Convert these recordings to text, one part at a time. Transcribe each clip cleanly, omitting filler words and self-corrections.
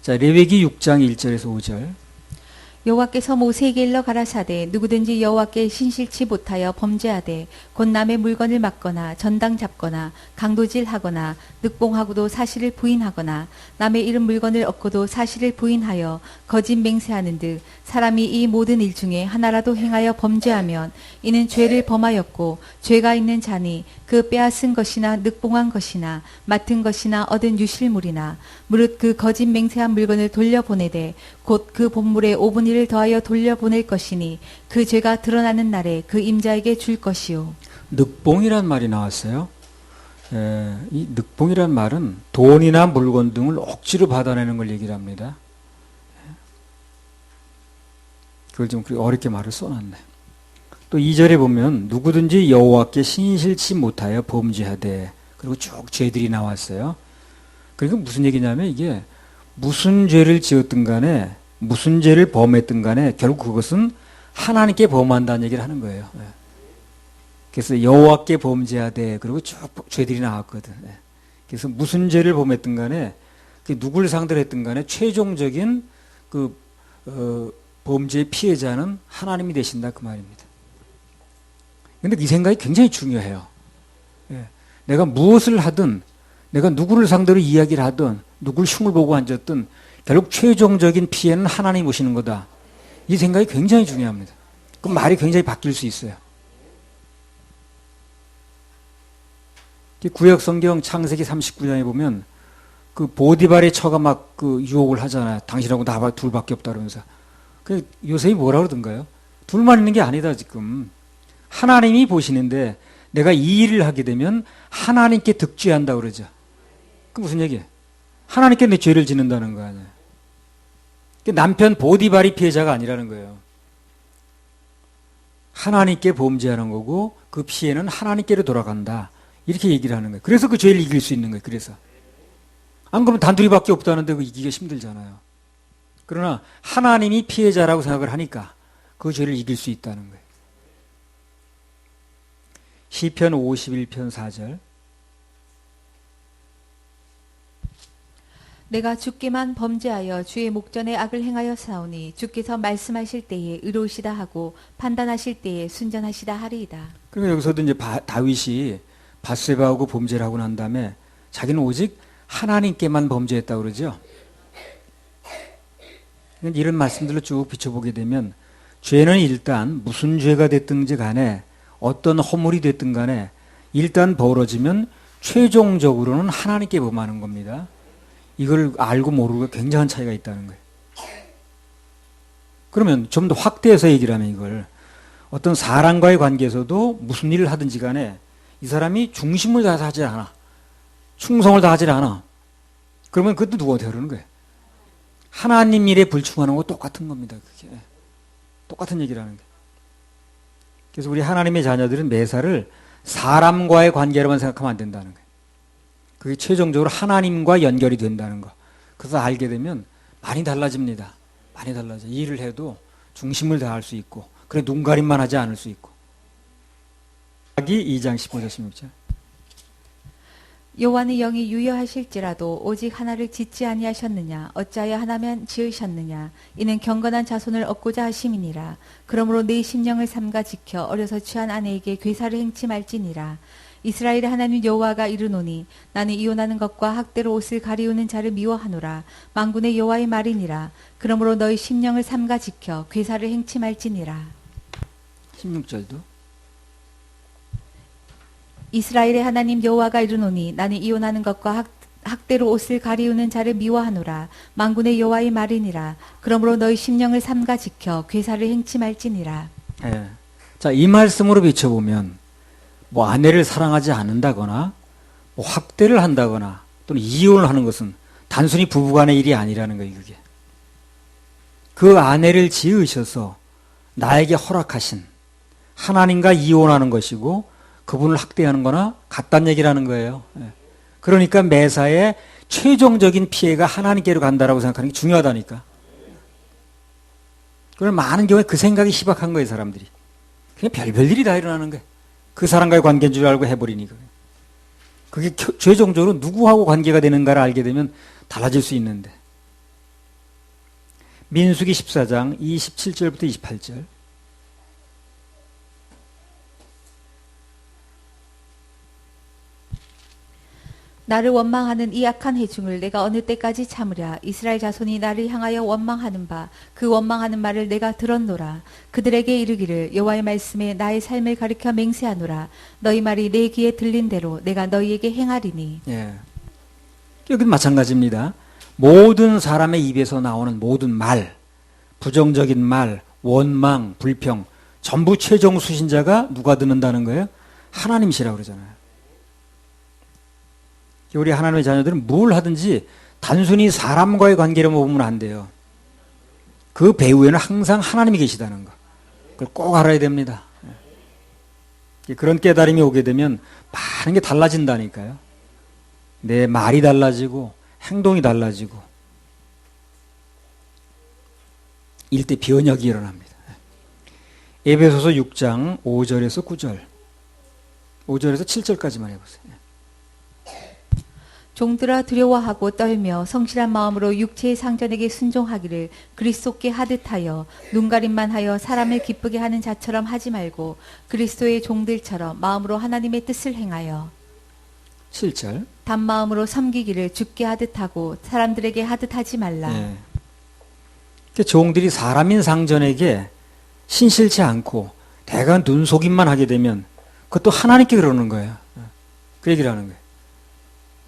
자, 레위기 6장 1절에서 5절. 여호와께서 모세에게 일러 가라사대 누구든지 여호와께 신실치 못하여 범죄하되 곧 남의 물건을 막거나 전당 잡거나 강도질하거나 늑봉하고도 사실을 부인하거나 남의 잃은 물건을 얻고도 사실을 부인하여 거짓 맹세하는 듯 사람이 이 모든 일 중에 하나라도 행하여 범죄하면 이는 죄를 범하였고 죄가 있는 자니 그 빼앗은 것이나 늑봉한 것이나 맡은 것이나 얻은 유실물이나 무릇 그 거짓 맹세한 물건을 돌려보내되 곧 그 본물의 5분의 1을 더하여 돌려보낼 것이니 그 죄가 드러나는 날에 그 임자에게 줄 것이요. 늑봉이란 말이 나왔어요. 이 늑봉이란 말은 돈이나 물건 등을 억지로 받아내는 걸 얘기를 합니다. 그걸 좀 어렵게 말을 써놨네. 또 2절에 보면 누구든지 여호와께 신실치 못하여 범죄하되, 그리고 쭉 죄들이 나왔어요. 그러니까 무슨 얘기냐면 이게 무슨 죄를 지었든 간에 무슨 죄를 범했든 간에 결국 그것은 하나님께 범한다는 얘기를 하는 거예요. 그래서 여호와께 범죄하되, 그리고 쭉 죄들이 나왔거든. 그래서 무슨 죄를 범했든 간에 누구를 상대로 했든 간에 최종적인 범죄의 피해자는 하나님이 되신다, 그 말입니다. 근데 이 생각이 굉장히 중요해요. 내가 무엇을 하든, 내가 누구를 상대로 이야기를 하든, 누구를 흉을 보고 앉았든 결국 최종적인 피해는 하나님이 보시는 거다. 이 생각이 굉장히 중요합니다. 그럼 말이 굉장히 바뀔 수 있어요. 구약 성경 창세기 39장에 보면 그 보디발의 처가 막 그 유혹을 하잖아요. 당신하고 나 둘밖에 없다 그러면서. 그 요셉이 뭐라 그러던가요? 둘만 있는 게 아니다 지금. 하나님이 보시는데 내가 이 일을 하게 되면 하나님께 득죄한다 그러죠. 그 무슨 얘기예요? 하나님께 내 죄를 짓는다는 거 아니에요. 남편 보디발이 피해자가 아니라는 거예요. 하나님께 범죄하는 거고 그 피해는 하나님께로 돌아간다. 이렇게 얘기를 하는 거예요. 그래서 그 죄를 이길 수 있는 거예요. 그래서. 안 그러면 단둘이밖에 없다는데 그 이기기가 힘들잖아요. 그러나 하나님이 피해자라고 생각을 하니까 그 죄를 이길 수 있다는 거예요. 시편 51편 4절. 내가 주께만 범죄하여 주의 목전에 악을 행하여 사오니 주께서 말씀하실 때에 의로우시다 하고 판단하실 때에 순전하시다 하리이다. 그러니까 여기서도 이제 다윗이 밧세바하고 범죄를 하고 난 다음에 자기는 오직 하나님께만 범죄했다고 그러죠. 이런 말씀들을 쭉 비춰보게 되면 죄는 일단 무슨 죄가 됐든지 간에 어떤 허물이 됐든 간에 일단 벌어지면 최종적으로는 하나님께 범하는 겁니다. 이걸 알고 모르고 굉장한 차이가 있다는 거예요. 그러면 좀 더 확대해서 얘기를 하면 이걸 어떤 사람과의 관계에서도 무슨 일을 하든지 간에 이 사람이 중심을 다해서 하지 않아. 충성을 다하지 않아. 그러면 그것도 누구한테 그러는 거예요? 하나님 일에 불충하는 거 똑같은 겁니다. 그게. 똑같은 얘기를 하는 거예요. 그래서 우리 하나님의 자녀들은 매사를 사람과의 관계로만 생각하면 안 된다는 거예요. 그게 최종적으로 하나님과 연결이 된다는 거. 그래서 알게 되면 많이 달라집니다. 많이 달라져. 이 일을 해도 중심을 다할 수 있고, 그래 눈가림만 하지 않을 수 있고. 기 2장 15절 16절. 여호와는 영이 유여하실지라도 오직 하나를 짓지 아니하셨느냐? 어찌하여 하나만 지으셨느냐? 이는 경건한 자손을 얻고자 하심이니라. 그러므로 내 심령을 삼가 지켜 어려서 취한 아내에게 괴사를 행치 말지니라. 이스라엘의 하나님 여호와가 이르노니 나는 이혼하는 것과 학대로 옷을 가리우는 자를 미워하노라. 만군의 여호와의 말이니라. 그러므로 너희 심령을 삼가 지켜 괴사를 행치 말지니라. 16절도. 이스라엘의 하나님 여호와가 이르노니 나는 이혼하는 것과 학대로 옷을 가리우는 자를 미워하노라. 만군의 여호와의 말이니라. 그러므로 너희 심령을 삼가 지켜 괴사를 행치 말지니라. 예. 자, 이 말씀으로 비춰보면 뭐 아내를 사랑하지 않는다거나 뭐 학대를 한다거나 또는 이혼을 하는 것은 단순히 부부간의 일이 아니라는 거예요. 그게. 그 아내를 지으셔서 나에게 허락하신 하나님과 이혼하는 것이고 그분을 학대하는 거나 같다는 얘기라는 거예요. 그러니까 매사에 최종적인 피해가 하나님께로 간다라고 생각하는 게 중요하다니까. 그걸 많은 경우에 그 생각이 희박한 거예요, 사람들이. 그냥 별별 일이 다 일어나는 거예요. 그 사람과의 관계인 줄 알고 해버리니까. 그게 최종적으로 누구하고 관계가 되는가를 알게 되면 달라질 수 있는데. 민수기 14장 27절부터 28절. 나를 원망하는 이 악한 회중을 내가 어느 때까지 참으랴. 이스라엘 자손이 나를 향하여 원망하는 바 그 원망하는 말을 내가 들었노라. 그들에게 이르기를 여호와의 말씀에 나의 삶을 가리켜 맹세하노라. 너희 말이 내 귀에 들린 대로 내가 너희에게 행하리니. 예. 여기도 마찬가지입니다. 모든 사람의 입에서 나오는 모든 말, 부정적인 말, 원망, 불평, 전부 최종 수신자가 누가 듣는다는 거예요? 하나님이시라고 그러잖아요. 우리 하나님의 자녀들은 뭘 하든지 단순히 사람과의 관계로만 보면 안 돼요. 그 배후에는 항상 하나님이 계시다는 거. 그걸 꼭 알아야 됩니다. 그런 깨달음이 오게 되면 많은 게 달라진다니까요. 내 말이 달라지고 행동이 달라지고 일대 변혁이 일어납니다. 에베소서 6장 5절에서 9절 5절에서 7절까지만 해보세요. 종들아 두려워하고 떨며 성실한 마음으로 육체의 상전에게 순종하기를 그리스도께 하듯하여 눈가림만 하여 사람을 기쁘게 하는 자처럼 하지 말고 그리스도의 종들처럼 마음으로 하나님의 뜻을 행하여 7절 단마음으로 섬기기를 주께 하듯하고 사람들에게 하듯하지 말라. 네. 종들이 사람인 상전에게 신실치 않고 대강 눈속임만 하게 되면 그것도 하나님께 그러는 거예요. 그 얘기를 하는 거예요.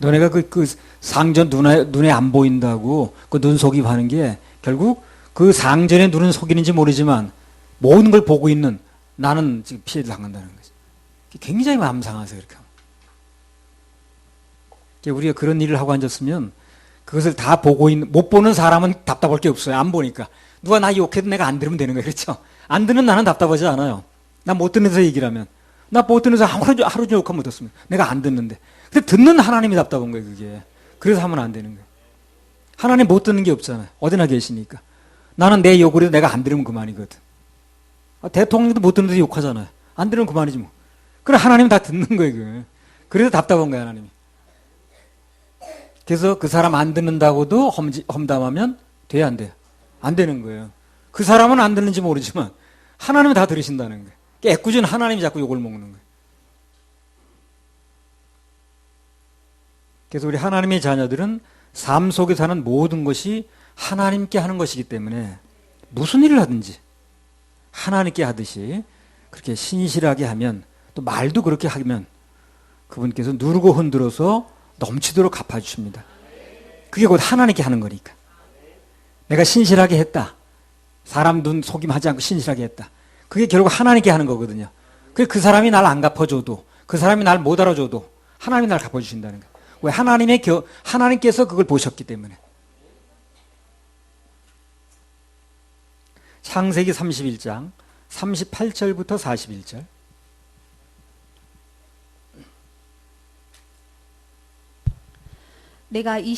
너네가 그 상전 눈에 안 보인다고 그 눈속임 하는 게 결국 그 상전의 눈은 속이는지 모르지만 모든 걸 보고 있는 나는 지금 피해를 당한다는 거지. 굉장히 마음 상하세요, 그렇게 하면. 우리가 그런 일을 하고 앉았으면 그것을 다 보고 있는, 못 보는 사람은 답답할 게 없어요. 안 보니까. 누가 나 욕해도 내가 안 들으면 되는 거예요. 그렇죠? 안 듣는 나는 답답하지 않아요. 나 못 듣는 데서 얘기를 하면. 나 못 듣는 데서 하루 종일 욕하면 못 듣습니다. 내가 안 듣는데. 근데 듣는 하나님이 답답한 거예요, 그게. 그래서 하면 안 되는 거예요. 하나님 못 듣는 게 없잖아요. 어디나 계시니까. 나는 내 욕을 해도 내가 안 들으면 그만이거든. 대통령도 못 듣는데 욕하잖아요. 안 들으면 그만이지 뭐. 그래, 하나님은 다 듣는 거예요, 그게. 그래서 답답한 거예요, 하나님이. 그래서 그 사람 안 듣는다고도 험담하면 돼야 안 돼요? 안 되는 거예요. 그 사람은 안 듣는지 모르지만 하나님은 다 들으신다는 거예요. 애꿎은 하나님이 자꾸 욕을 먹는 거예요. 그래서 우리 하나님의 자녀들은 삶 속에 사는 모든 것이 하나님께 하는 것이기 때문에 무슨 일을 하든지 하나님께 하듯이 그렇게 신실하게 하면 또 말도 그렇게 하면 그분께서 누르고 흔들어서 넘치도록 갚아주십니다. 그게 곧 하나님께 하는 거니까. 내가 신실하게 했다. 사람 눈 속임하지 않고 신실하게 했다. 그게 결국 하나님께 하는 거거든요. 그 사람이 날 안 갚아줘도 그 사람이 날 못 알아줘도 하나님이 날 갚아주신다는 거예요. 왜? 하나님께서 그걸 보셨기 때문에. 창세기 31장 38절부터 41절. 내가 이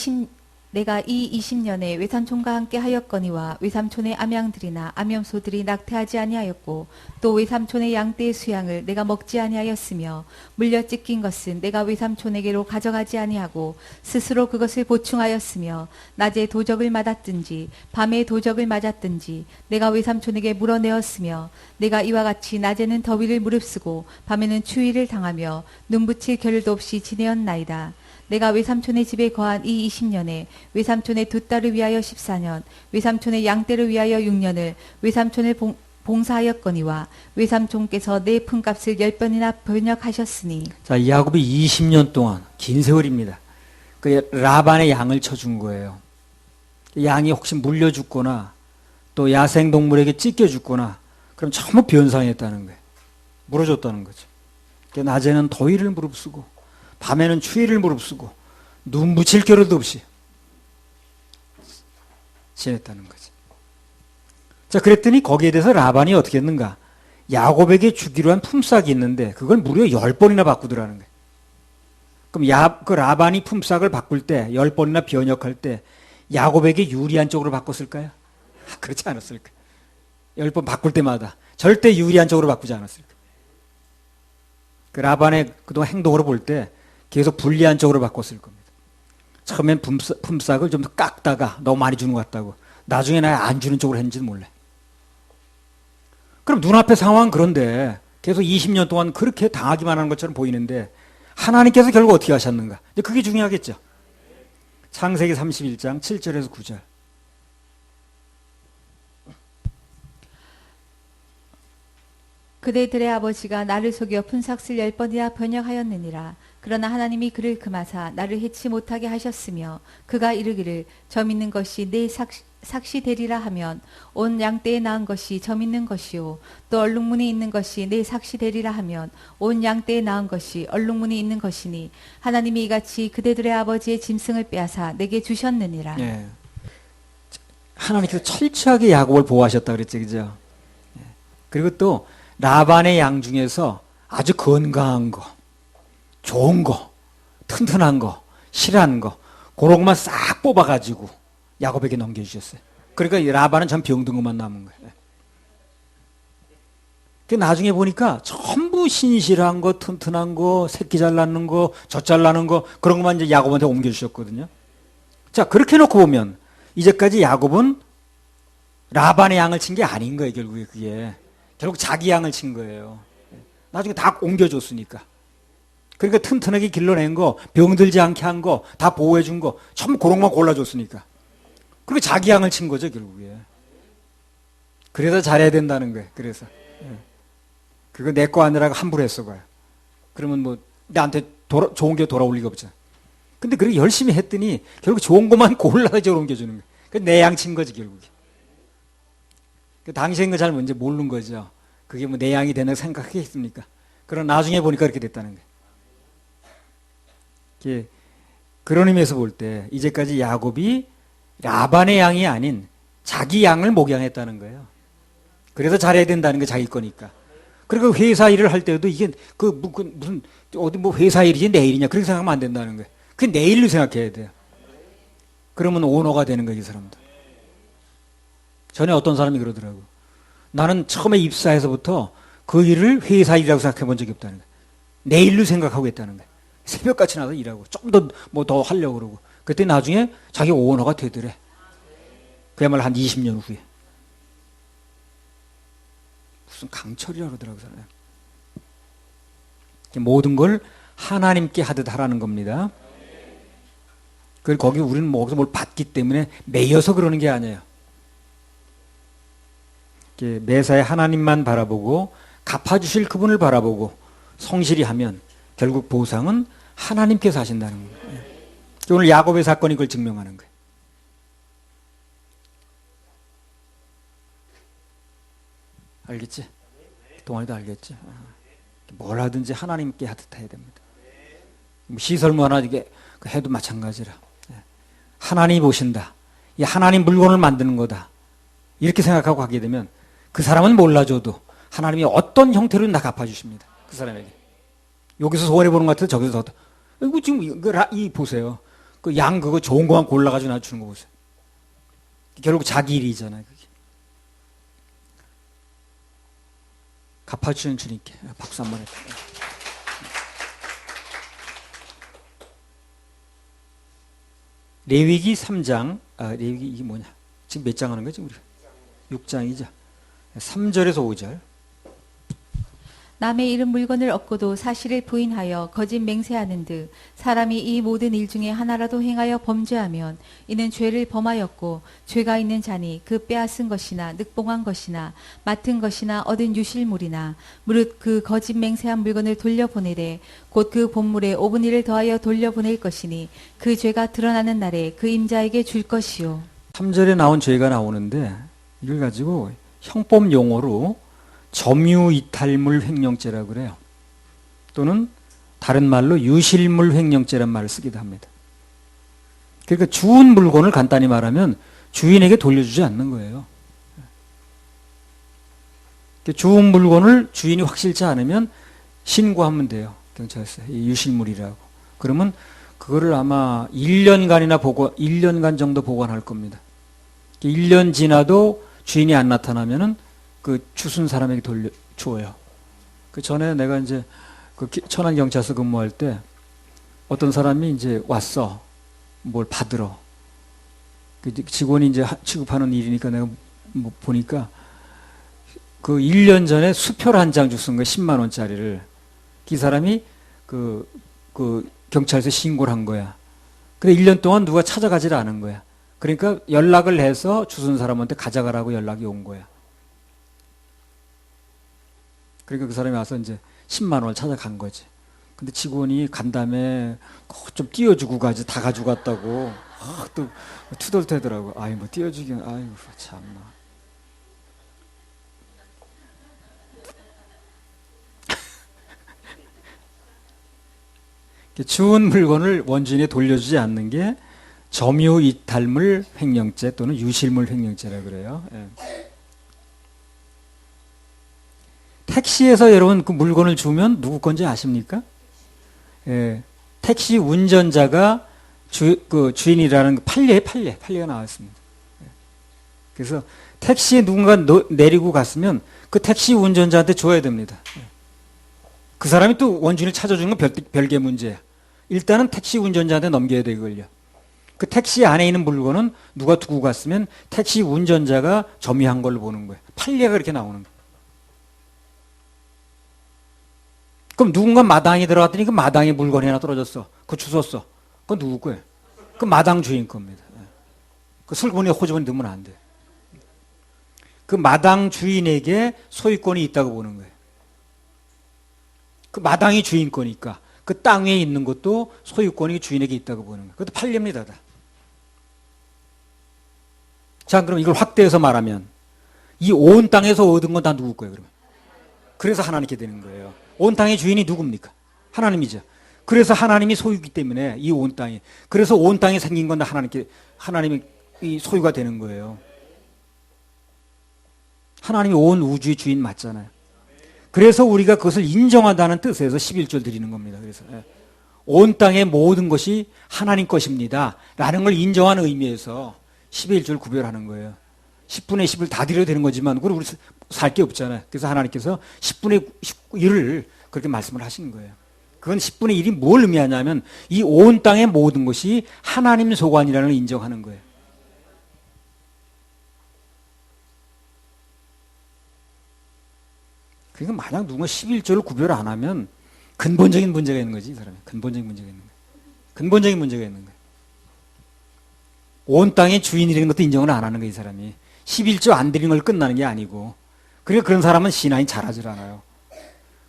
20년에 외삼촌과 함께 하였거니와 외삼촌의 암양들이나 암염소들이 낙태하지 아니하였고 또 외삼촌의 양떼의 수양을 내가 먹지 아니하였으며 물려 찢긴 것은 내가 외삼촌에게로 가져가지 아니하고 스스로 그것을 보충하였으며 낮에 도적을 맞았든지 밤에 도적을 맞았든지 내가 외삼촌에게 물어내었으며 내가 이와 같이 낮에는 더위를 무릅쓰고 밤에는 추위를 당하며 눈붙일 겨를도 없이 지내었나이다. 내가 외삼촌의 집에 거한 이 20년에 외삼촌의 두 딸을 위하여 14년, 외삼촌의 양떼를 위하여 6년을 외삼촌을 봉사하였거니와 외삼촌께서 내 품값을 10번이나 번역하셨으니. 자, 야곱이 20년 동안 긴 세월입니다. 그 라반의 양을 쳐준 거예요. 양이 혹시 물려 죽거나 또 야생 동물에게 찢겨 죽거나 그럼 전부 변상했다는 거예요. 물어줬다는 거죠. 낮에는 더위를 무릅쓰고 밤에는 추위를 무릅쓰고 눈 붙일 겨를도 없이 지냈다는 거지. 자, 그랬더니 거기에 대해서 라반이 어떻게 했는가? 야곱에게 주기로 한 품삯이 있는데 그걸 무려 10번이나 바꾸더라는 거예요. 그럼 그 라반이 품삯을 바꿀 때 10번이나 변역할 때 야곱에게 유리한 쪽으로 바꿨을까요? 그렇지 않았을 거예요. 10번 바꿀 때마다 절대 유리한 쪽으로 바꾸지 않았을 거예요. 그 라반의 그동안 행동으로 볼 때 계속 불리한 쪽으로 바꿨을 겁니다. 처음엔 품삯을 좀 깎다가 너무 많이 주는 것 같다고 나중에 나 안 주는 쪽으로 했는지도 몰라. 그럼 눈앞의 상황은 그런데 계속 20년 동안 그렇게 당하기만 하는 것처럼 보이는데 하나님께서 결국 어떻게 하셨는가? 이제 그게 중요하겠죠. 창세기 31장 7절에서 9절. 그대들의 아버지가 나를 속여 분삭을 10번이나 번역하였느니라. 그러나 하나님이 그를 금하사 나를 해치 못하게 하셨으며 그가 이르기를 점 있는 것이 내 삭시 되리라 하면 온 양떼에 낳은 것이 점 있는 것이요 또 얼룩무늬 있는 것이 내 삭시 되리라 하면 온 양떼에 낳은 것이 얼룩무늬 있는 것이니 하나님이 이같이 그대들의 아버지의 짐승을 빼앗아 내게 주셨느니라. 예. 하나님께서 철저하게 야곱을 보호하셨다 그랬죠, 그죠? 예. 그리고 또 라반의 양 중에서 아주 건강한 거, 좋은 거, 튼튼한 거, 실한 거, 그런 것만 싹 뽑아가지고 야곱에게 넘겨주셨어요. 그러니까 이 라반은 전 병든 것만 남은 거예요. 그 나중에 보니까 전부 신실한 거, 튼튼한 거, 새끼 잘 낳는 거, 젖 잘 낳는 거, 그런 것만 이제 야곱한테 옮겨주셨거든요. 자, 그렇게 놓고 보면 이제까지 야곱은 라반의 양을 친 게 아닌 거예요, 결국에 그게. 결국 자기 양을 친 거예요. 나중에 다 옮겨줬으니까. 그러니까 튼튼하게 길러낸 거, 병들지 않게 한 거, 다 보호해 준 거, 전부 그런 것만 골라줬으니까. 그리고 자기 양을 친 거죠, 결국에. 그래서 잘해야 된다는 거예요, 그래서. 그거 내 거 아니라고 함부로 했어 봐요. 그러면 뭐, 나한테 좋은 게 돌아올 리가 없잖아. 근데 그렇게 열심히 했더니, 결국 좋은 것만 골라서 저로 옮겨주는 거예요. 내 양 친 거지, 결국에. 당시엔 그 잘 뭔지 모르는 거죠. 그게 뭐 내 양이 되는 생각했습니까? 그러나 나중에 보니까 그렇게 됐다는 거예요. 그런 의미에서 볼 때 이제까지 야곱이 라반의 양이 아닌 자기 양을 목양했다는 거예요. 그래서 잘해야 된다는 게 자기 거니까. 그리고 회사 일을 할 때도 이게 무슨 어디 뭐 회사 일이지 내일이냐 그렇게 생각하면 안 된다는 거예요. 그게 내일로 생각해야 돼요. 그러면 오너가 되는 거예요, 이 사람들. 전에 어떤 사람이 그러더라고. 나는 처음에 입사해서부터 그 일을 회사 일이라고 생각해 본 적이 없다는 거야. 내일로 생각하고 있다는 거야. 새벽같이 나서 일하고 좀 더 뭐 더 하려고 그러고. 그때 나중에 자기 오너가 되더래. 그야말로 한 20년 후에. 무슨 강철이라고 그러더라고. 사람. 모든 걸 하나님께 하듯 하라는 겁니다. 거기 우리는 뭐 거기서 뭘 받기 때문에 매여서 그러는 게 아니에요. 매사에 하나님만 바라보고 갚아주실 그분을 바라보고 성실히 하면 결국 보상은 하나님께서 하신다는 거예요. 오늘 야곱의 사건이 그걸 증명하는 거예요. 알겠지? 동아리도 알겠지? 뭘 하든지 하나님께 하듯 해야 됩니다. 시설무 하나 이게 해도 마찬가지라. 하나님이 보신다. 이 하나님 물건을 만드는 거다. 이렇게 생각하고 하게 되면 그 사람은 몰라줘도 하나님이 어떤 형태로든 다 갚아주십니다. 그 사람에게. 여기서 손해보는 것 같아도 저기서 더. 이거 지금 이 보세요. 그 양 그거 좋은 거만 골라가지고 나 주는 거 보세요. 결국 자기 일이잖아요. 그게. 갚아주는 주님께 박수 한번 해주세요. 레위기 3장, 레위기 이게 뭐냐? 지금 몇 장 하는 거지, 우리? 6장이죠. 3절에서 5절. 남의 잃은 물건을 얻고도 사실을 부인하여 거짓 맹세하는 듯 사람이 이 모든 일 중에 하나라도 행하여 범죄하면 이는 죄를 범하였고 죄가 있는 자니 그 빼앗은 것이나 늑봉한 것이나 맡은 것이나 얻은 유실물이나 무릇 그 거짓 맹세한 물건을 돌려보내되 곧 그 본물에 5분의 1을 더하여 돌려보낼 것이니 그 죄가 드러나는 날에 그 임자에게 줄 것이요. 3절에 나온 죄가 나오는데 이걸 가지고 형법 용어로 점유이탈물 횡령죄라고 그래요. 또는 다른 말로 유실물 횡령죄란 말을 쓰기도 합니다. 그러니까 주운 물건을 간단히 말하면 주인에게 돌려주지 않는 거예요. 주운 물건을 주인이 확실치 않으면 신고하면 돼요. 경찰서에 유실물이라고. 그러면 그거를 아마 1년간 정도 보관할 겁니다. 1년 지나도 주인이 안 나타나면은 그 주순 사람에게 줘요. 그 전에 내가 이제 그 천안 경찰서 근무할 때 어떤 사람이 이제 왔어. 뭘 받으러. 그 직원이 이제 취급하는 일이니까 내가 뭐 보니까 그 1년 전에 수표를 한 장 줬은 거야. 10만 원짜리를. 이 사람이 그 경찰서에 신고를 한 거야. 근데 1년 동안 누가 찾아가지를 않은 거야. 그러니까 연락을 해서 주순 사람한테 가져가라고 연락이 온 거야. 그러니까 그 사람이 와서 이제 10만 원을 찾아간 거지. 근데 직원이 간 다음에 좀 띄워주고 가지. 다 가져갔다고. 또 투덜대더라고. 아이 뭐 띄워주긴. 아이고 참나. 주운 물건을 원주인에 돌려주지 않는 게 점유 이탈물 횡령죄 또는 유실물 횡령죄라 그래요. 예. 택시에서 여러분 그 물건을 주면 누구 건지 아십니까? 예. 택시 운전자가 주인이라는 판례가 나왔습니다. 예. 그래서 택시에 누군가 내리고 갔으면 그 택시 운전자한테 줘야 됩니다. 예. 그 사람이 또 원주인을 찾아주는 건 별개 문제야. 일단은 택시 운전자한테 넘겨야 돼, 그걸요. 그 택시 안에 있는 물건은 누가 두고 갔으면 택시 운전자가 점유한 걸로 보는 거예요. 판례가 그렇게 나오는 거예요. 그럼 누군가 마당에 들어갔더니 그 마당에 물건이 하나 떨어졌어. 그거 주웠어. 그건 누구 거예요? 그 마당 주인 겁니다. 그 슬그머니 호주머니 넣으면 안 돼. 그 마당 주인에게 소유권이 있다고 보는 거예요. 그 마당이 주인 거니까 그 땅 위에 있는 것도 소유권이 주인에게 있다고 보는 거예요. 그것도 판례입니다. 다. 자, 그럼 이걸 확대해서 말하면 이 온 땅에서 얻은 건 다 누구 거예요, 그러면? 그래서 하나님께 되는 거예요. 온 땅의 주인이 누굽니까? 하나님이죠. 그래서 하나님이 소유이기 때문에 이 온 땅이. 그래서 온 땅에 생긴 건 다 하나님이 소유가 되는 거예요. 하나님이 온 우주의 주인 맞잖아요. 그래서 우리가 그것을 인정한다는 뜻에서 11절 드리는 겁니다. 그래서 온 땅의 모든 것이 하나님 것입니다. 라는 걸 인정하는 의미에서 11절 구별하는 거예요. 10분의 10을 다 드려야 되는 거지만 우리 살 게 없잖아요. 그래서 하나님께서 10분의 1을 그렇게 말씀을 하시는 거예요. 그건 10분의 1이 뭘 의미하냐면 이 온 땅의 모든 것이 하나님 소관이라는 걸 인정하는 거예요. 그러니까 만약 누군가 11조를 구별 안 하면 근본적인 문제가 있는 거지, 이 사람이. 근본적인 문제가 있는 거예요. 근본적인 문제가 있는 거예요. 온 땅의 주인이라는 것도 인정을 안 하는 거예요, 이 사람이. 11조 안 드리는 걸 끝나는 게 아니고. 그러니까 그런 사람은 신앙이 자라질 않아요.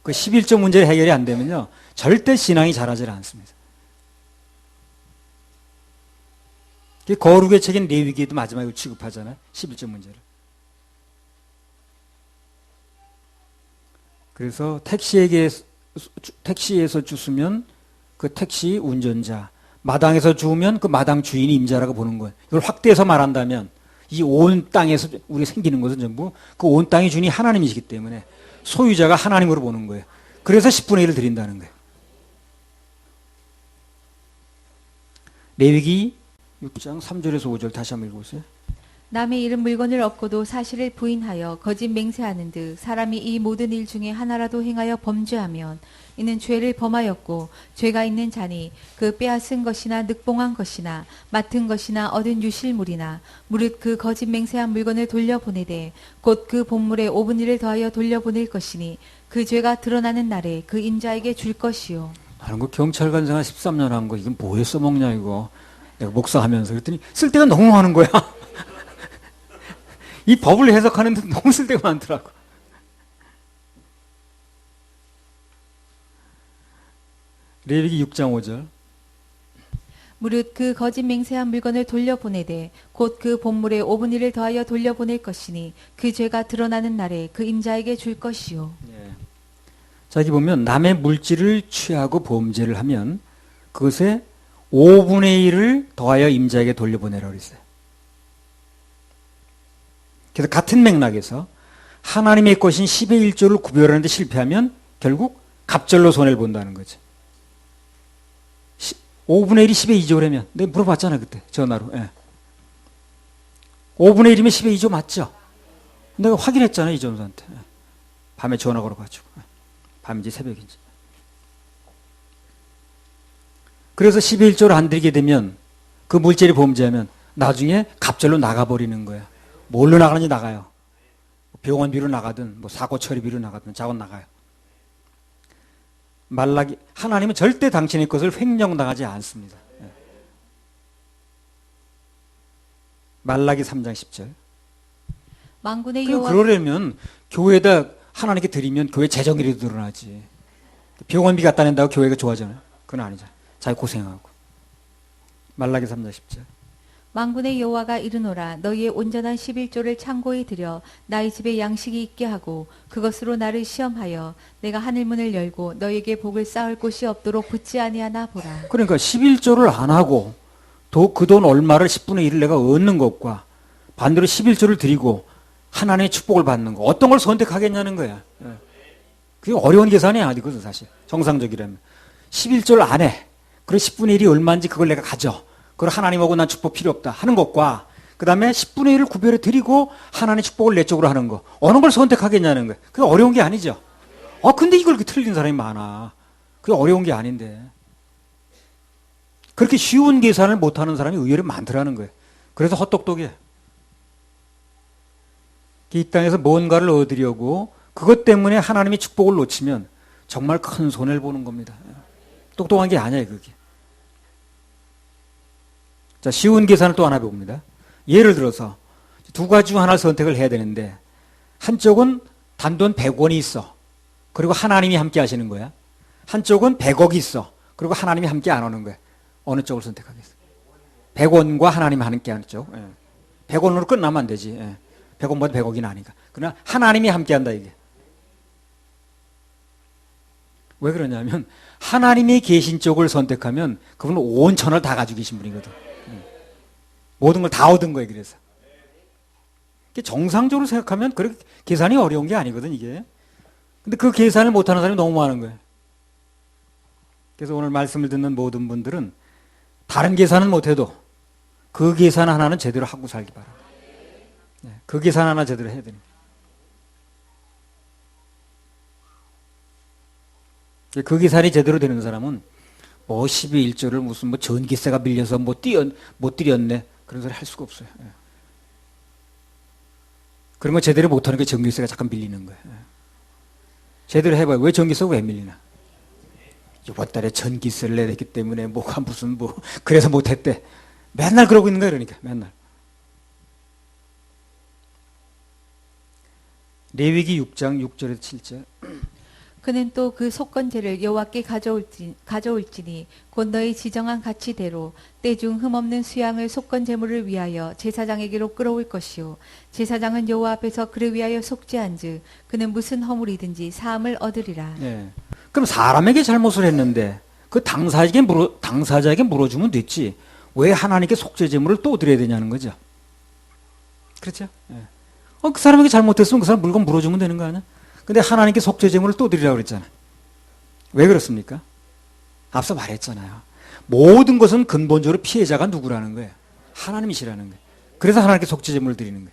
그 11조 문제 해결이 안 되면요, 절대 신앙이 자라질 않습니다. 거룩의 책인 레위기에도 마지막에 취급하잖아요, 11조 문제를. 그래서 택시에서 주스면 그 택시 운전자, 마당에서 주우면 그 마당 주인이 임자라고 보는 거예요. 이걸 확대해서 말한다면 이 온 땅에서 우리가 생기는 것은 전부 그 온 땅의 주인이 하나님이시기 때문에 소유자가 하나님으로 보는 거예요. 그래서 10분의 1을 드린다는 거예요. 레위기 6장 3절에서 5절 다시 한번 읽어보세요. 남의 잃은 물건을 얻고도 사실을 부인하여 거짓 맹세하는 듯 사람이 이 모든 일 중에 하나라도 행하여 범죄하면 이는 죄를 범하였고 죄가 있는 자니 그 빼앗은 것이나 늑봉한 것이나 맡은 것이나 얻은 유실물이나 무릇 그 거짓 맹세한 물건을 돌려보내되 곧 그 본물의 5분의 1을 더하여 돌려보낼 것이니 그 죄가 드러나는 날에 그 인자에게 줄 것이요. 나는 그 경찰관 생활 13년 한 거 이건 뭐에 써먹냐 이거. 내가 목사하면서 그랬더니 쓸 데가 너무 많은 거야. 이 법을 해석하는데 너무 쓸 데가 많더라고. 레위기 6장 5절. 무릇 그 거짓 맹세한 물건을 돌려보내되 곧 그 본물의 5분의 1을 더하여 돌려보낼 것이니 그 죄가 드러나는 날에 그 임자에게 줄 것이요. 예. 자, 여기 보면 남의 물질을 취하고 범죄를 하면 그것의 5분의 1을 더하여 임자에게 돌려보내라고 했어요. 그래서 같은 맥락에서 하나님의 것인 10의 1조를 구별하는데 실패하면 결국 갑절로 손해를 본다는 거죠. 5분의 1이 10의 2조라면 내가 물어봤잖아 그때 전화로. 예. 5분의 1이면 10의 2조 맞죠? 내가 확인했잖아 이 전사한테. 예. 밤에 전화 걸어가지고. 예. 밤인지 새벽인지. 그래서 10의 1조를 안 드리게 되면 그 물질이 범죄하면 나중에 갑절로 나가버리는 거야. 뭘로 나가는지 나가요. 병원비로 나가든 뭐 사고 처리비로 나가든 자원 나가요. 말라기 하나님은 절대 당신의 것을 횡령당하지 않습니다. 말라기 3장 10절. 만군의 그리고 여호와 그러려면 교회에다 하나님께 드리면 교회 재정이라도 드러나지. 병원비 갖다 낸다고 교회가 좋아하잖아요. 그건 아니죠. 자기 고생하고. 말라기 3장 10절. 만군의 여호와가 이르노라 너희의 온전한 11조를 창고에 들여 나의 집에 양식이 있게 하고 그것으로 나를 시험하여 내가 하늘 문을 열고 너희에게 복을 쌓을 곳이 없도록 붙지 아니하나 보라. 그러니까 11조를 안 하고 그 돈 얼마를 10분의 1을 내가 얻는 것과 반대로 11조를 드리고 하나님의 축복을 받는 거 어떤 걸 선택하겠냐는 거야. 그게 어려운 계산이 아니거든 사실. 정상적이라면. 11조를 안 해. 그리고 10분의 1이 얼마인지 그걸 내가 가져. 그걸 하나님하고 난 축복 필요 없다 하는 것과 그 다음에 10분의 1을 구별해 드리고 하나님의 축복을 내 쪽으로 하는 거 어느 걸 선택하겠냐는 거야. 그게 어려운 게 아니죠. 근데 이걸 이렇게 틀린 사람이 많아. 그게 어려운 게 아닌데. 그렇게 쉬운 계산을 못하는 사람이 의외로 많더라는 거예요. 그래서 헛똑똑해. 이 땅에서 뭔가를 얻으려고 그것 때문에 하나님의 축복을 놓치면 정말 큰 손해를 보는 겁니다. 똑똑한 게 아니에요, 그게. 자, 쉬운 계산을 또 하나 해봅니다. 예를 들어서 두 가지 중 하나를 선택을 해야 되는데 한쪽은 단돈 100원이 있어. 그리고 하나님이 함께 하시는 거야. 한쪽은 100억이 있어. 그리고 하나님이 함께 안 오는 거야. 어느 쪽을 선택하겠어요? 100원과 하나님 함께 하는 쪽. 100원으로 끝나면 안 되지. 100원보다 100억이 나니까. 그러나 하나님이 함께 한다 이게. 왜 그러냐면 하나님이 계신 쪽을 선택하면 그분은 온 천을 다 가지고 계신 분이거든. 모든 걸 다 얻은 거예요. 그래서 정상적으로 생각하면 그렇게 계산이 어려운 게 아니거든 이게. 근데 그 계산을 못하는 사람이 너무 많은 거예요. 그래서 오늘 말씀을 듣는 모든 분들은 다른 계산은 못해도 그 계산 하나는 제대로 하고 살기 바랍니다. 그 계산 하나 제대로 해야 됩니다. 그 계산이 제대로 되는 사람은 뭐 12일조를 무슨 뭐 전기세가 밀려서 못 드렸네 그런 소리 할 수가 없어요. 그런 거 제대로 못하는 게 전기세가 잠깐 밀리는 거예요. 제대로 해봐요. 왜 전기세가 왜 밀리나? 이번 달에 전기세를 내야 되기 때문에 뭐가 무슨 그래서 못했대. 맨날 그러고 있는 거야 그러니까 맨날. 레위기 6장 6절에서 7절. 그는 또 그 속건제를 여호와께 가져올지니 곧 너희 지정한 가치대로 때중 흠없는 수양을 속건 제물을 위하여 제사장에게로 끌어올 것이요 제사장은 여호와 앞에서 그를 위하여 속죄한즉 그는 무슨 허물이든지 사함을 얻으리라. 그럼 사람에게 잘못을 했는데 그 당사자에게 물어주면 됐지. 왜 하나님께 속죄 제물을 또 드려야 되냐는 거죠. 그렇죠? 그 사람에게 잘못했으면 그 사람 물건 물어주면 되는 거 아니야? 근데 하나님께 속죄 제물을 또 드리라고 그랬잖아요. 왜 그렇습니까? 앞서 말했잖아요. 모든 것은 근본적으로 피해자가 누구라는 거예요? 하나님이시라는 거예요. 그래서 하나님께 속죄 제물을 드리는 거예요.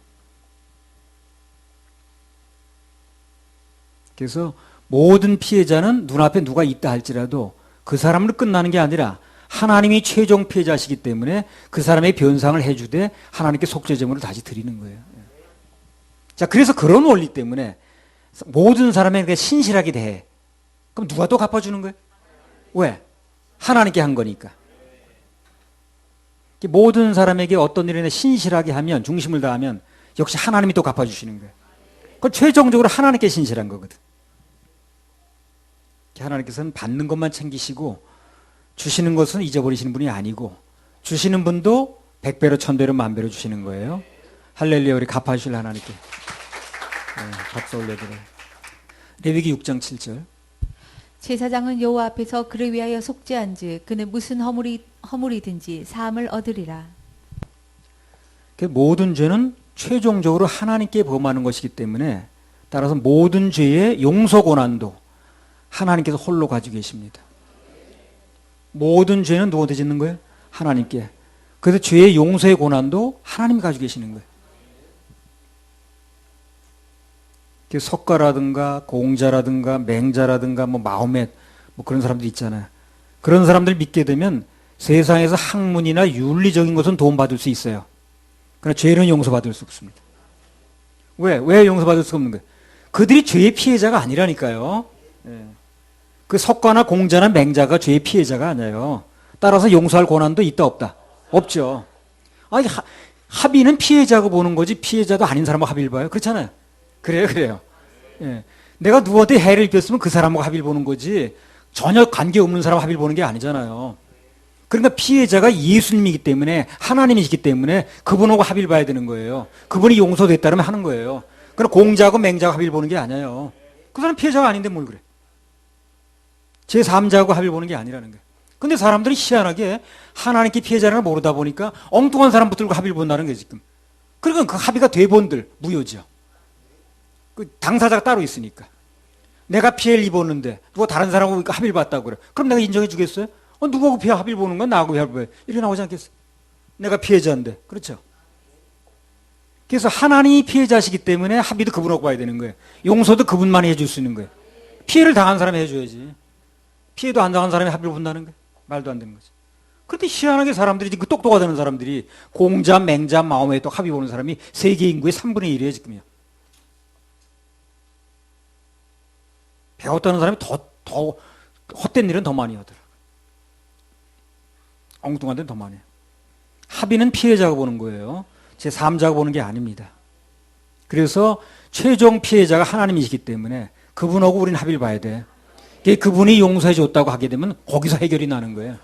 그래서 모든 피해자는 눈앞에 누가 있다 할지라도 그 사람으로 끝나는 게 아니라 하나님이 최종 피해자시기 때문에 그 사람의 변상을 해주되 하나님께 속죄 제물을 다시 드리는 거예요. 자, 그래서 그런 원리 때문에 모든 사람에게 신실하게 대해. 그럼 누가 또 갚아주는 거예요? 왜? 하나님께 한 거니까. 모든 사람에게 어떤 일에 신실하게 하면, 중심을 다하면 역시 하나님이 또 갚아주시는 거예요. 그건 최종적으로 하나님께 신실한 거거든. 하나님께서는 받는 것만 챙기시고 주시는 것은 잊어버리시는 분이 아니고 주시는 분도 100배로 1000배로 10,000배로 주시는 거예요. 할렐루야. 우리 갚아주실 하나님께 박수 올려드려요. 레위기 6장 7절. 제사장은 여호와 앞에서 그를 위하여 속죄한즉 그는 무슨 허물이든지 사함을 얻으리라. 모든 죄는 최종적으로 하나님께 범하는 것이기 때문에 따라서 모든 죄의 용서 고난도 하나님께서 홀로 가지고 계십니다. 모든 죄는 누구한테 짓는 거예요? 하나님께. 그래서 죄의 용서의 고난도 하나님이 가지고 계시는 거예요. 석가라든가 공자라든가 맹자라든가 마호멧 그런 사람들 있잖아요. 그런 사람들 믿게 되면 세상에서 학문이나 윤리적인 것은 도움받을 수 있어요. 그러나 죄는 용서받을 수 없습니다. 왜 용서받을 수가 없는 거예요? 그들이 죄의 피해자가 아니라니까요. 예. 그 석가나 공자나 맹자가 죄의 피해자가 아니에요. 따라서 용서할 권한도 있다 없다? 없죠. 아니, 합의는 피해자고 보는 거지 피해자도 아닌 사람하고 합의를 봐요. 그렇잖아요. 그래요. 예. 내가 누구한테 해를 입혔으면 그 사람하고 합의를 보는 거지 전혀 관계없는 사람하고 합의를 보는 게 아니잖아요. 그러니까 피해자가 예수님이기 때문에 하나님이시기 때문에 그분하고 합의를 봐야 되는 거예요. 그분이 용서됐다면 하는 거예요. 그러나 공자하고 맹자하고 합의를 보는 게 아니에요. 그 사람 피해자가 아닌데 뭘 그래. 제3자하고 합의를 보는 게 아니라는 거예요. 근데 사람들이 희한하게 하나님께 피해자를 모르다 보니까 엉뚱한 사람 붙들고 합의를 본다는 거예요, 지금. 그러니까 그 합의가 되본들 무효죠. 그 당사자가 따로 있으니까. 내가 피해를 입었는데 누가 다른 사람하고 합의를 봤다고 그래. 그럼 내가 인정해 주겠어요? 누구하고 피해 합의를 보는 건 나하고 합의를 봐. 이렇게 나오지 않겠어요? 내가 피해자인데. 그렇죠? 그래서 하나님이 피해자시기 때문에 합의도 그분하고 봐야 되는 거예요. 용서도 그분만이 해줄 수 있는 거예요. 피해를 당한 사람이 해줘야지. 피해도 안 당한 사람이 합의를 본다는 거예요. 말도 안 되는 거죠. 그런데 희한하게 사람들이 그 똑똑하다는 사람들이 공자, 맹자, 마오메 또 합의 보는 사람이 세계 인구의 3분의 1이에요 지금요. 배웠다는 사람이 더 헛된 일은 더 많이 하더라고요. 엉뚱한 데는 더 많이 해요. 합의는 피해자가 보는 거예요. 제3자가 보는 게 아닙니다. 그래서 최종 피해자가 하나님이시기 때문에 그분하고 우리는 합의를 봐야 돼. 그분이 용서해 줬다고 하게 되면 거기서 해결이 나는 거예요.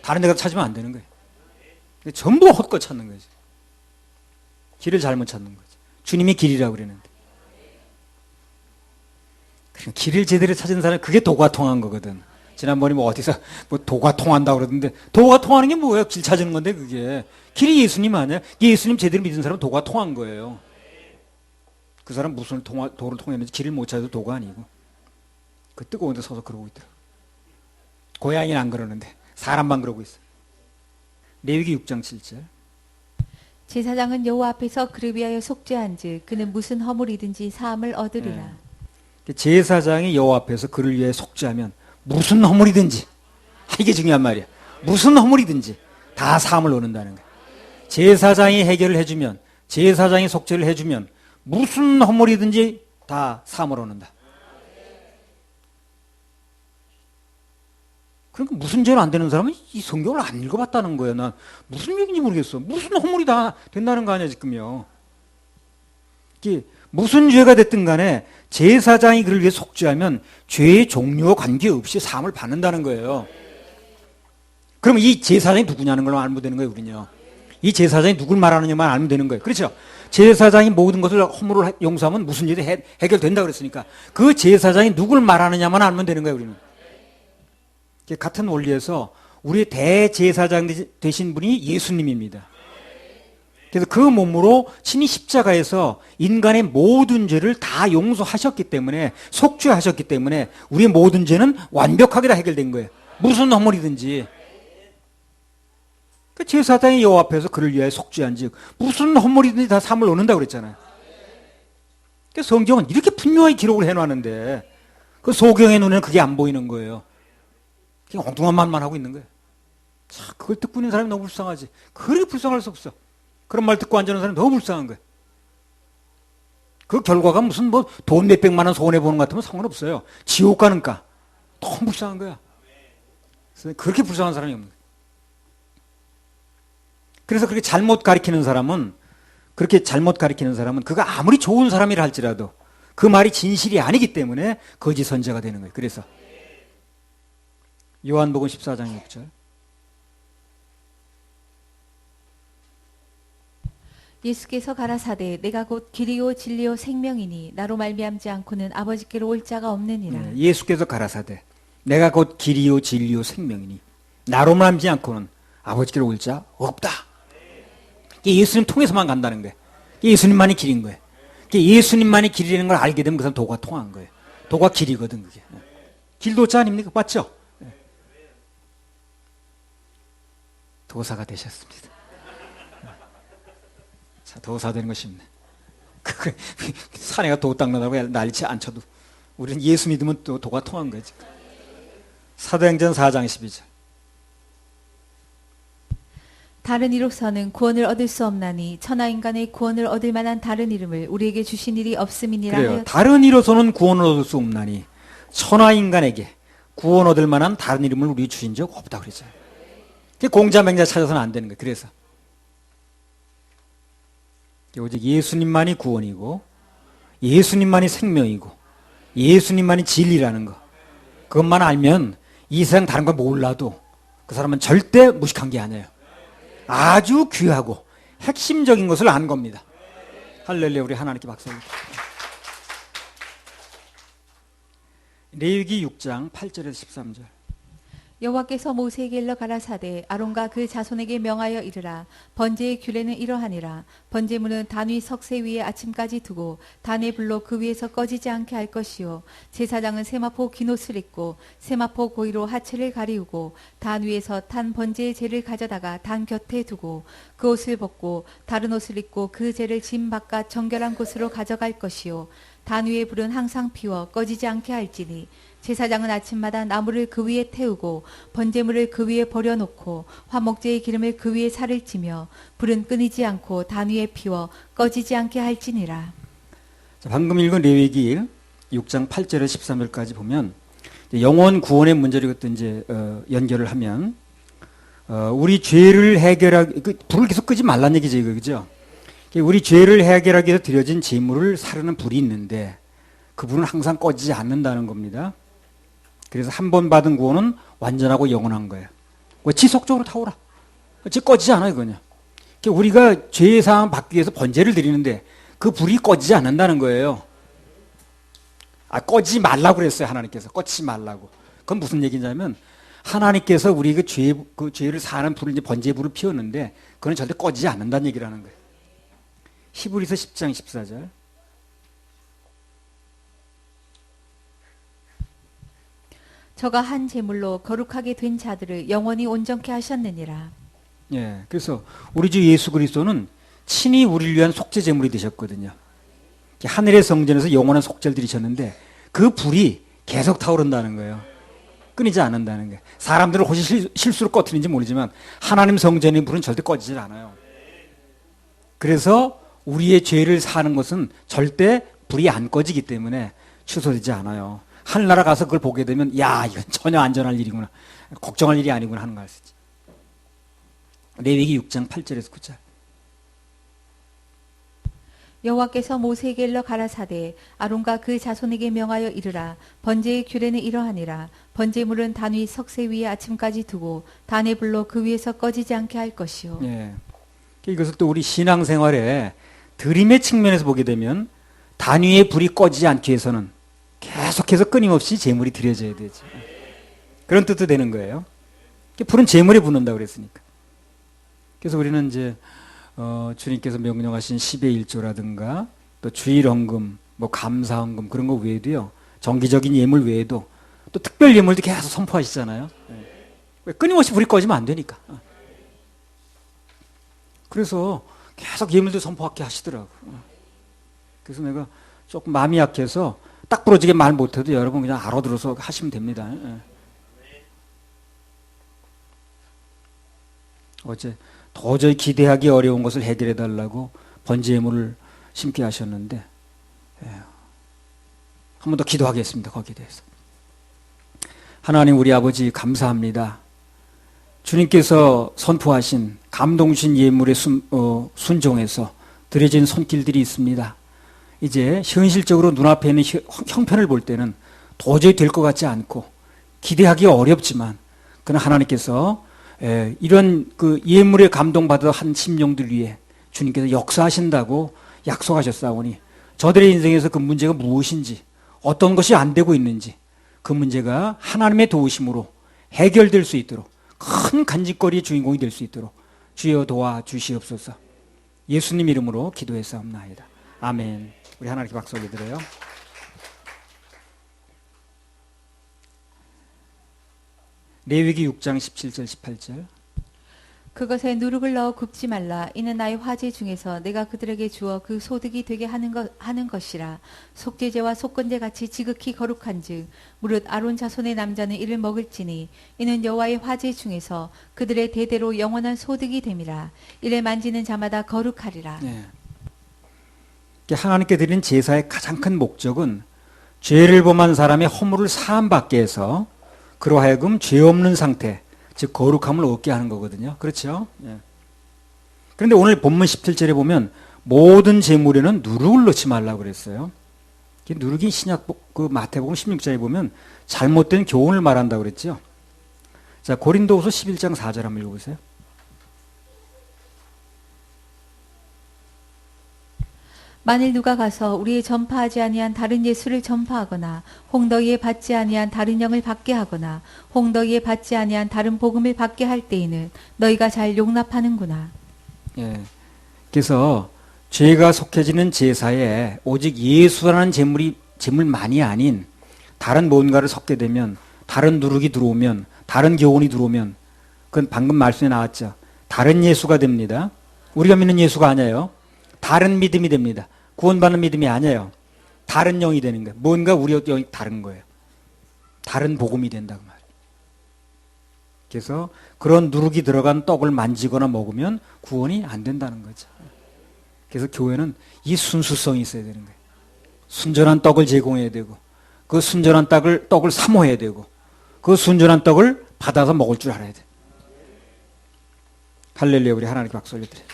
다른 데 가서 찾으면 안 되는 거예요. 전부 헛것 찾는 거지. 길을 잘못 찾는 거지. 주님이 길이라고 그랬는데. 길을 제대로 찾은 사람이 그게 도가 통한 거거든. 지난번에 뭐 어디서 뭐 도가 통한다고 그러던데 도가 통하는 게 뭐예요? 길 찾는 건데 그게. 길이 예수님 아니야? 예수님 제대로 믿은 사람은 도가 통한 거예요. 그 사람 무슨 도를 통했는지 길을 못 찾아도 도가 아니고. 그 뜨거운 데 서서 그러고 있더라고. 고양이는 안 그러는데 사람만 그러고 있어. 레위기 6장 7절. 제사장은 여호와 앞에서 그를 위하여 속죄한즉 그는 무슨 허물이든지 사함을 얻으리라. 제사장이 여호와 앞에서 그를 위해 속죄하면 무슨 허물이든지 이게 중요한 말이야. 무슨 허물이든지 다 사함을 얻는다는 거야. 제사장이 해결을 해주면 제사장이 속죄를 해주면 무슨 허물이든지 다 사함을 얻는다. 그러니까 무슨 죄는 안 되는 사람은 이 성경을 안 읽어봤다는 거예요. 난 무슨 얘기인지 모르겠어. 무슨 허물이 다 된다는 거 아니야 지금요. 이게 무슨 죄가 됐든 간에 제사장이 그를 위해 속죄하면 죄의 종류와 관계없이 사함을 받는다는 거예요. 그럼 이 제사장이 누구냐는 걸 알면 되는 거예요. 우리는요. 이 제사장이 누굴 말하느냐만 알면 되는 거예요. 그렇죠? 제사장이 모든 것을 허물을 용서하면 무슨 일이 해결된다 그랬으니까 그 제사장이 누굴 말하느냐만 알면 되는 거예요. 우리는. 같은 원리에서 우리의 대제사장 되신 분이 예수님입니다. 그래서 그 몸으로 친히 십자가에서 인간의 모든 죄를 다 용서하셨기 때문에 속죄하셨기 때문에 우리의 모든 죄는 완벽하게 다 해결된 거예요. 무슨 허물이든지. 그 제사장이 여호와 앞에서 그를 위하여 속죄한즉 무슨 허물이든지 다 사함을 얻는다고 그랬잖아요. 그래서 성경은 이렇게 분명하게 기록을 해놨는데 그 소경의 눈에는 그게 안 보이는 거예요. 그냥 엉뚱한 말만 하고 있는 거예요. 자, 그걸 듣고 있는 사람이 너무 불쌍하지. 그렇게 불쌍할 수 없어. 그런 말 듣고 앉아있는 사람이 너무 불쌍한 거예요. 그 결과가 무슨 뭐 돈 몇백만 원 손해보는 것 같으면 상관없어요. 지옥 가는가. 너무 불쌍한 거야. 그래서 그렇게 불쌍한 사람이 없는 거예요. 그래서 그렇게 잘못 가리키는 사람은 그가 아무리 좋은 사람이라 할지라도 그 말이 진실이 아니기 때문에 거짓 선지자가 되는 거예요. 그래서 요한복음 14장 6절. 예수께서 가라사대 내가 곧 길이요 진리요 생명이니 나로 말미암지 않고는 아버지께로 올 자가 없느니라. 네, 예수께서 가라사대 내가 곧 길이요 진리요 생명이니 나로 말미암지 않고는 아버지께로 올 자 없다. 이게 예수님 통해서만 간다는 거예요. 이게 예수님만이 길인 거예요. 이게 예수님만이 길이라는 걸 알게 되면 그 사람 도가 통한 거예요. 도가 길이거든 그게. 길도자 아닙니까? 맞죠? 도사가 되셨습니다. 자, 도사 되는 거 쉽네. 사내가 도 닦는다고 난리치 안 쳐도 우리는 예수 믿으면 또 도가 통한 거지. 사도행전 4장 12절. 다른 이로서는 구원을 얻을 수 없나니 천하 인간의 구원을 얻을 만한 다른 이름을 우리에게 주신 일이 없음이니라 그래요. 하였다. 다른 이로서는 구원을 얻을 수 없나니 천하 인간에게 구원 얻을 만한 다른 이름을 우리 주신 적 없다 그랬어요. 공자맹자 찾아서는 안 되는 거예요. 그래서 오직 예수님만이 구원이고 예수님만이 생명이고 예수님만이 진리라는 거, 그것만 알면 이 세상 다른 걸 몰라도 그 사람은 절대 무식한 게 아니에요. 아주 귀하고 핵심적인 것을 아는 겁니다. 할렐루야. 우리 하나님께 박수합니다. 레위기 6장 8절에서 13절. 여호와께서 모세에게 일러 가라사대 아론과 그 자손에게 명하여 이르라. 번제의 규례는 이러하니라. 번제물은 단 위 석쇠 위에 아침까지 두고 단의 불로 그 위에서 꺼지지 않게 할 것이요, 제사장은 세마포 긴 옷을 입고 세마포 고이로 하체를 가리우고 단 위에서 탄 번제의 재를 가져다가 단 곁에 두고 그 옷을 벗고 다른 옷을 입고 그 재를 짐 바깥 정결한 곳으로 가져갈 것이요, 단 위의 불은 항상 피워 꺼지지 않게 할지니 제사장은 아침마다 나무를 그 위에 태우고 번제물을 그 위에 버려놓고 화목제의 기름을 그 위에 살을 찌며 불은 끊이지 않고 단 위에 피워 꺼지지 않게 할지니라. 자, 방금 읽은 레위기 6장 8절에서 13절까지 보면 영원 구원의 문제를 이제 연결을 하면 우리 죄를 해결하기, 불을 계속 끄지 말란 얘기죠, 이거, 그죠? 우리 죄를 해결하기 위해서 드려진 제물을 사르는 불이 있는데 그 불은 항상 꺼지지 않는다는 겁니다. 그래서 한 번 받은 구원은 완전하고 영원한 거예요. 왜 지속적으로 타오라. 꺼지지 않아요, 그냥. 우리가 죄의 사함 받기 위해서 번제를 드리는데 그 불이 꺼지지 않는다는 거예요. 꺼지지 말라고 그랬어요, 하나님께서. 꺼지지 말라고. 그건 무슨 얘기냐면 하나님께서 우리 그 죄를 사는 불을, 이제 번제의 불을 피웠는데 그건 절대 꺼지지 않는다는 얘기를 하는 거예요. 히브리서 10장 14절. 저가 한 제물로 거룩하게 된 자들을 영원히 온전케 하셨느니라. 예, 그래서 우리 주 예수 그리스도는 친히 우리를 위한 속죄 제물이 되셨거든요. 하늘의 성전에서 영원한 속죄를 드리셨는데 그 불이 계속 타오른다는 거예요. 끊이지 않는다는 거예요. 사람들은 혹시 실수로 꺼트리는지 모르지만 하나님 성전의 불은 절대 꺼지질 않아요. 그래서 우리의 죄를 사는 것은 절대 불이 안 꺼지기 때문에 취소되지 않아요. 하늘나라 가서 그걸 보게 되면 야, 이건 전혀 안전할 일이구나, 걱정할 일이 아니구나 하는 걸 알 수 있지. 레위기 6장 8절에서 9절. 여호와께서 모세에게 일러 가라사대 아론과 그 자손에게 명하여 이르라. 번제의 규례는 이러하니라. 번제물은 단 위 석쇠 위에 아침까지 두고 단의 불로 그 위에서 꺼지지 않게 할 것이요. 예. 이것을 또 우리 신앙생활에 드림의 측면에서 보게 되면 단위의 불이 꺼지지 않기 위해서는 계속해서 끊임없이 제물이 드려져야 되죠. 그런 뜻도 되는 거예요. 불은 제물에 붙는다고 그랬으니까. 그래서 우리는 이제 주님께서 명령하신 10의 1조라든가 또 주일 헌금, 뭐 감사 헌금 그런 거 외에도요, 정기적인 예물 외에도 또 특별 예물도 계속 선포하시잖아요. 왜? 끊임없이 불이 꺼지면 안 되니까. 그래서 계속 예물도 선포하게 하시더라고. 그래서 내가 조금 마음이 약해서 딱 부러지게 말 못해도 여러분 그냥 알아들어서 하시면 됩니다. 어제 도저히 기대하기 어려운 것을 해결해 달라고 번제 예물을 심게 하셨는데 한 번 더 기도하겠습니다. 거기에 대해서. 하나님 우리 아버지 감사합니다. 주님께서 선포하신 감동 주신 예물의 순종해서 드려진 손길들이 있습니다. 이제 현실적으로 눈앞에 있는 형편을 볼 때는 도저히 될 것 같지 않고 기대하기 어렵지만 그러나 하나님께서 이런 그 예물에 감동받아 한 심령들 위해 주님께서 역사하신다고 약속하셨사오니 저들의 인생에서 그 문제가 무엇인지 어떤 것이 안 되고 있는지 그 문제가 하나님의 도우심으로 해결될 수 있도록 큰 간직거리의 주인공이 될 수 있도록 주여 도와주시옵소서. 예수님 이름으로 기도했사옵나이다. 아멘. 우리 하나님께 박수 올려드려요. 레위기 6장 17절 18절. 그것에 누룩을 넣어 굽지 말라. 이는 나의 화제 중에서 내가 그들에게 주어 그 소득이 되게 하는 것이라. 속죄제와 속건제 같이 지극히 거룩한즉 무릇 아론 자손의 남자는 이를 먹을지니 이는 여호와의 화제 중에서 그들의 대대로 영원한 소득이 됨이라. 이를 만지는 자마다 거룩하리라. 예. 하나님께 드리는 제사의 가장 큰 목적은 죄를 범한 사람의 허물을 사함받게 해서 그로 하여금 죄 없는 상태, 즉 거룩함을 얻게 하는 거거든요. 그렇죠? 예. 그런데 오늘 본문 17절에 보면 모든 제물에는 누룩을 넣지 말라고 그랬어요. 누룩이 신약 그 마태복음 16장에 보면 잘못된 교훈을 말한다고 그랬죠. 자, 고린도후서 11장 4절 한번 읽어보세요. 만일 누가 가서 우리의 전파하지 아니한 다른 예수를 전파하거나 홍더위에 받지 아니한 다른 영을 받게 하거나 홍더위에 받지 아니한 다른 복음을 받게 할 때에는 너희가 잘 용납하는구나. 예. 그래서 죄가 속해지는 제사에 오직 예수라는 제물만이 아닌 다른 뭔가를 섞게 되면, 다른 누룩이 들어오면, 다른 교훈이 들어오면, 그건 방금 말씀에 나왔죠. 다른 예수가 됩니다. 우리가 믿는 예수가 아니에요. 다른 믿음이 됩니다. 구원받는 믿음이 아니에요. 다른 영이 되는 거예요. 뭔가 우리 영이 다른 거예요. 다른 복음이 된다고 말이에요. 그래서 그런 누룩이 들어간 떡을 만지거나 먹으면 구원이 안 된다는 거죠. 그래서 교회는 이 순수성이 있어야 되는 거예요. 순전한 떡을 제공해야 되고, 그 순전한 떡을 사모해야 되고, 그 순전한 떡을 받아서 먹을 줄 알아야 돼요. 할렐루야. 우리 하나님께 박수 올려드려요.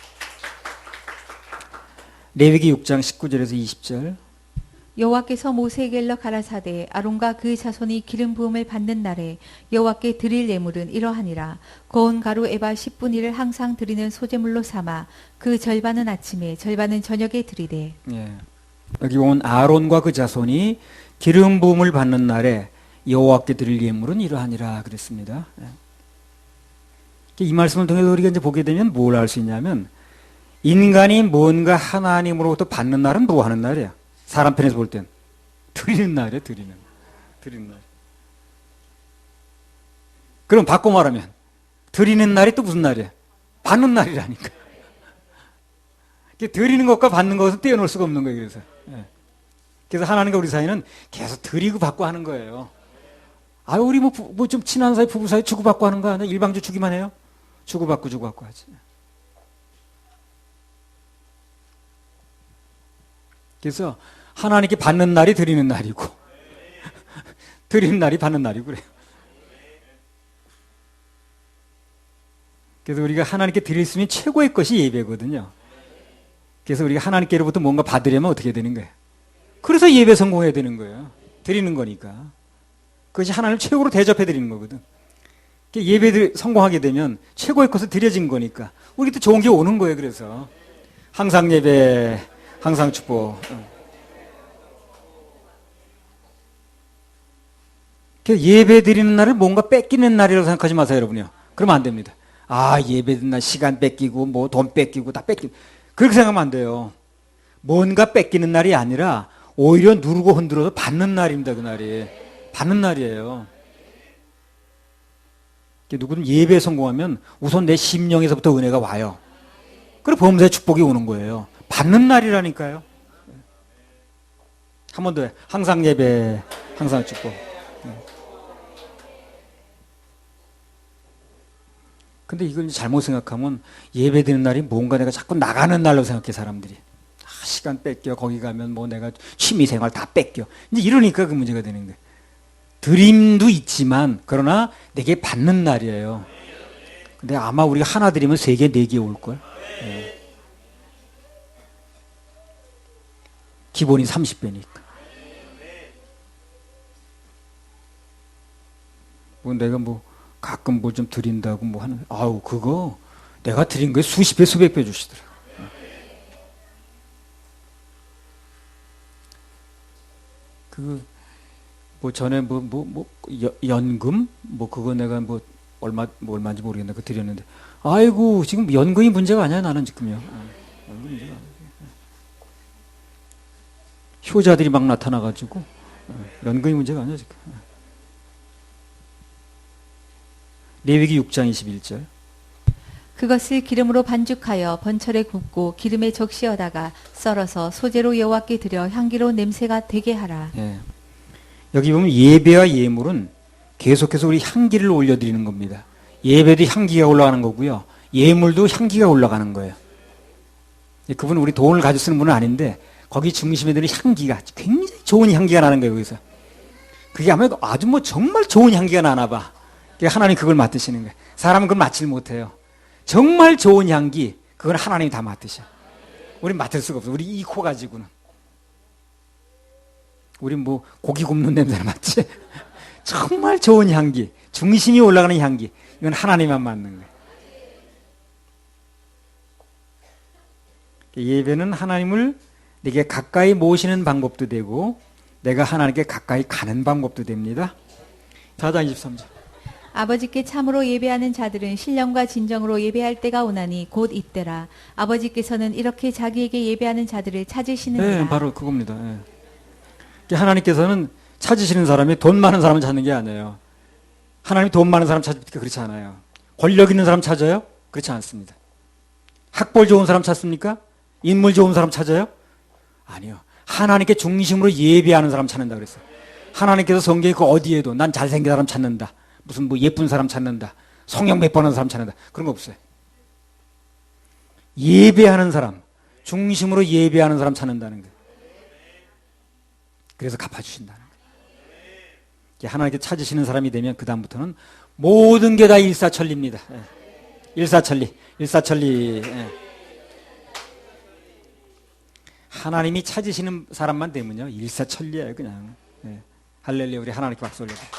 레위기 6장 19절에서 20절. 여호와께서 모세에게 일러 가라사대 아론과 그 자손이 기름 부음을 받는 날에 여호와께 드릴 예물은 이러하니라. 고운 가루 에바 10분의 1을 항상 드리는 소제물로 삼아 그 절반은 아침에 절반은 저녁에 드리되. 예. 여기 보면 아론과 그 자손이 기름 부음을 받는 날에 여호와께 드릴 예물은 이러하니라 그랬습니다. 예. 이 말씀을 통해서 우리가 이제 보게 되면 뭘 알 수 있냐면, 인간이 뭔가 하나님으로부터 받는 날은 뭐 하는 날이야? 사람 편에서 볼 땐 드리는 날이야. 드리는 날. 그럼 바꿔 말하면 드리는 날이 또 무슨 날이야? 받는 날이라니까. 드리는 것과 받는 것은 떼어놓을 수가 없는 거예요. 그래서 하나님과 우리 사이는 계속 드리고 받고 하는 거예요. 아, 우리 뭐 좀 친한 사이, 부부 사이 주고받고 하는 거 아니야? 일방주 주기만 해요? 주고받고 하지. 그래서 하나님께 받는 날이 드리는 날이고 드리는 날이 받는 날이고 그래요. 그래서 우리가 하나님께 드릴 수 있는 최고의 것이 예배거든요. 그래서 우리가 하나님께로부터 뭔가 받으려면 어떻게 되는 거예요? 그래서 예배 성공해야 되는 거예요. 드리는 거니까. 그것이 하나님을 최고로 대접해 드리는 거거든. 예배 성공하게 되면 최고의 것을 드려진 거니까 우리도 좋은 게 오는 거예요. 그래서 항상 예배, 항상 축복. 예배 드리는 날을 뭔가 뺏기는 날이라고 생각하지 마세요, 여러분요. 그러면 안 됩니다. 아, 예배 드리는 날 시간 뺏기고 뭐 돈 뺏기고 다 뺏기고 그렇게 생각하면 안 돼요. 뭔가 뺏기는 날이 아니라 오히려 누르고 흔들어서 받는 날입니다. 그 날이 받는 날이에요. 누구든 예배에 성공하면 우선 내 심령에서부터 은혜가 와요. 그리고 범사의 축복이 오는 거예요. 받는 날이라니까요. 한 번 더 해. 항상 예배, 항상 축복. 근데 이걸 잘못 생각하면 예배 드리는 날이 뭔가 내가 자꾸 나가는 날로 생각해, 사람들이. 아, 시간 뺏겨. 거기 가면 뭐 내가 취미생활 다 뺏겨. 이제 이러니까 그 문제가 되는 거예요. 드림도 있지만, 그러나 내게 받는 날이에요. 근데 아마 우리가 하나 드리면 3개, 4개 올걸. 네. 기본이 30배니까. 뭐 내가 뭐 가끔 뭐 좀 드린다고 뭐 하는, 아우, 그거 내가 드린 거에 수십 배, 수백 배 주시더라. 뭐 전에 연금? 뭐 그거 내가 뭐 얼마인지 모르겠는데 그거 드렸는데, 아이고, 지금 연금이 문제가 아니야, 나는 지금요. 연금 문제가 아니야. 효자들이 막 나타나가지고, 연금이 문제가 아니야, 지금. 레위기 6장 21절. 그것을 기름으로 반죽하여 번철에 굽고 기름에 적시어다가 썰어서 소재로 여호와께 드려 향기로운 냄새가 되게 하라. 예. 여기 보면 예배와 예물은 계속해서 우리 향기를 올려드리는 겁니다. 예배도 향기가 올라가는 거고요. 예물도 향기가 올라가는 거예요. 그분은 우리 돈을 가지고 쓰는 분은 아닌데 거기 중심에 드는 향기가 굉장히 좋은 향기가 나는 거예요. 여기서. 그게 아마 아주 뭐 정말 좋은 향기가 나나 봐. 하나님 그걸 맡으시는 거예요. 사람은 그걸 맡질 못해요. 정말 좋은 향기, 그건 하나님이 다 맡으셔. 우린 맡을 수가 없어. 우리 이 코 가지고는. 우린 뭐 고기 굽는 냄새를 맡지. 정말 좋은 향기, 중심이 올라가는 향기, 이건 하나님만 맡는 거예요. 예배는 하나님을 내게 가까이 모시는 방법도 되고 내가 하나님께 가까이 가는 방법도 됩니다. 4장 23절. 아버지께 참으로 예배하는 자들은 신령과 진정으로 예배할 때가 오나니 곧 이때라. 아버지께서는 이렇게 자기에게 예배하는 자들을 찾으시느니라. 네, 바로 그겁니다. 예. 하나님께서는 찾으시는 사람이 돈 많은 사람을 찾는 게 아니에요. 하나님이 돈 많은 사람 찾습니까? 그렇지 않아요. 권력 있는 사람 찾아요? 그렇지 않습니다. 학벌 좋은 사람 찾습니까? 인물 좋은 사람 찾아요? 아니요. 하나님께 중심으로 예배하는 사람 찾는다 그랬어요. 하나님께서 성경에 그 어디에도 난 잘생긴 사람 찾는다. 무슨 뭐 예쁜 사람 찾는다. 성령 몇 번 하는 사람 찾는다. 그런 거 없어요. 예배하는 사람, 중심으로 예배하는 사람 찾는다는 거예요. 그래서 갚아주신다는 거예요. 하나님께 찾으시는 사람이 되면 그 다음부터는 모든 게 다 일사천리입니다. 일사천리. 하나님이 찾으시는 사람만 되면요 일사천리예요. 그냥. 할렐루야. 우리 하나님께 박수 올려드립니다.